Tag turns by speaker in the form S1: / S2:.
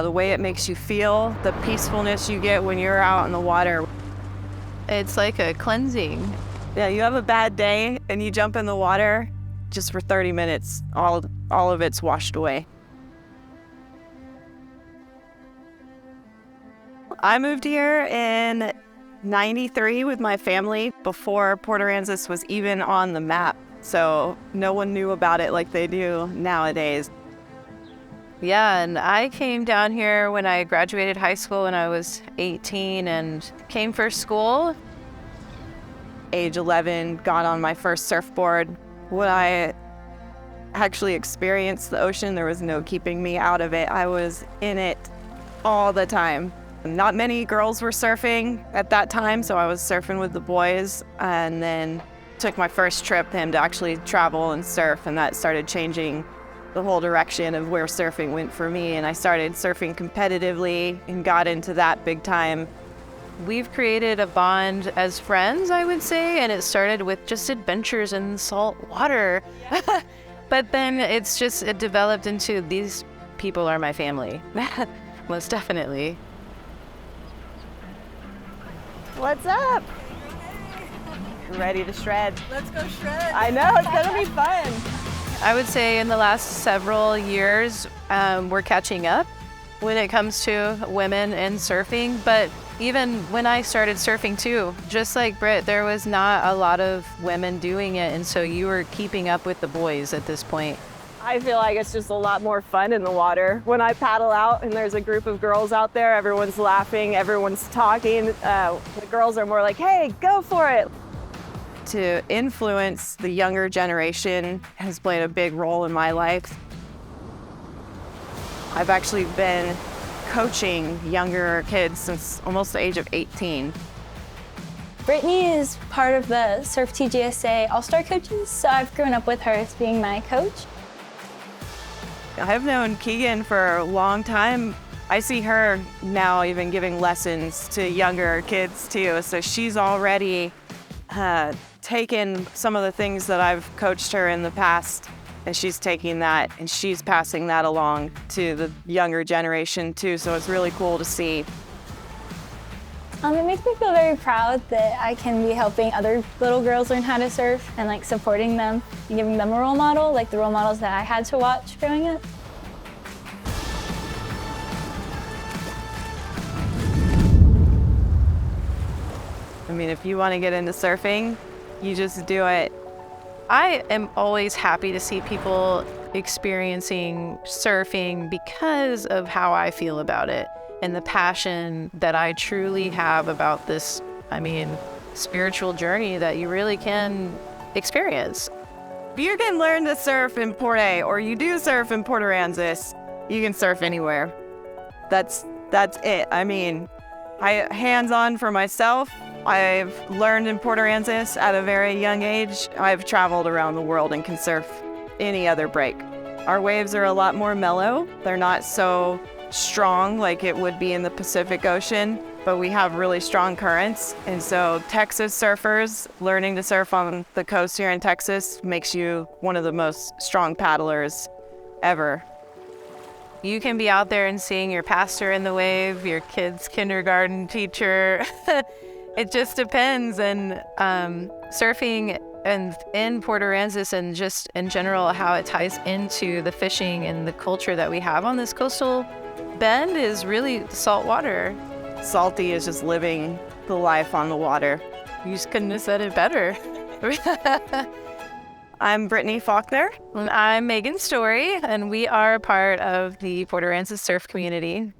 S1: the way it makes you feel, the peacefulness you get when you're out in the water.
S2: It's like a cleansing.
S1: Yeah, you have a bad day and you jump in the water, just for 30 minutes, all of it's washed away. I moved here in '93 with my family before Port Aransas was even on the map. So no one knew about it like they do nowadays.
S2: Yeah, and I came down here when I graduated high school when I was 18 and came for school.
S1: Age 11, got on my first surfboard. When I actually experienced the ocean, there was no keeping me out of it. I was in it all the time. Not many girls were surfing at that time, so I was surfing with the boys, and then took my first trip with him to actually travel and surf, and that started changing the whole direction of where surfing went for me. And I started surfing competitively and got into that big time.
S2: We've created a bond as friends, I would say, and it started with just adventures in salt water. Yeah. But then it developed into these people are my family. Most definitely.
S1: What's up? Ready to shred.
S3: Let's go shred.
S1: I know, it's gonna be fun.
S2: I would say in the last several years, we're catching up when it comes to women and surfing. But even when I started surfing too, just like Britt, there was not a lot of women doing it. And so you were keeping up with the boys at this point.
S1: I feel like it's just a lot more fun in the water. When I paddle out and there's a group of girls out there, everyone's laughing, everyone's talking. The girls are more like, hey, go for it. To influence the younger generation has played a big role in my life. I've actually been coaching younger kids since almost the age of 18.
S4: Brittany is part of the Surf TGSA All-Star Coaches, so I've grown up with her as being my coach.
S1: I've known Keegan for a long time. I see her now even giving lessons to younger kids too, so she's already taken some of the things that I've coached her in the past, and she's taking that and she's passing that along to the younger generation too, so it's really cool to see.
S4: It makes me feel very proud that I can be helping other little girls learn how to surf and like supporting them and giving them a role model, like the role models that I had to watch growing up.
S1: I mean, if you want to get into surfing, you just do it.
S2: I am always happy to see people experiencing surfing because of how I feel about it and the passion that I truly have about this, spiritual journey that you really can experience.
S1: If you can learn to surf in Port A, or you do surf in Port Aransas, you can surf anywhere. That's it. Hands-on for myself. I've learned in Port Aransas at a very young age. I've traveled around the world and can surf any other break. Our waves are a lot more mellow. They're not so strong like it would be in the Pacific Ocean, but we have really strong currents. And so Texas surfers, learning to surf on the coast here in Texas makes you one of the most strong paddlers ever.
S2: You can be out there and seeing your pastor in the wave, your kid's kindergarten teacher. It just depends. And surfing and in Port Aransas and just in general, how it ties into the fishing and the culture that we have on this coastal bend is really salt water.
S1: Salty is just living the life on the water.
S2: You just couldn't have said it better.
S1: I'm Brittany Faulkner.
S2: And I'm Magen Story, and we are part of the Port Aransas surf community.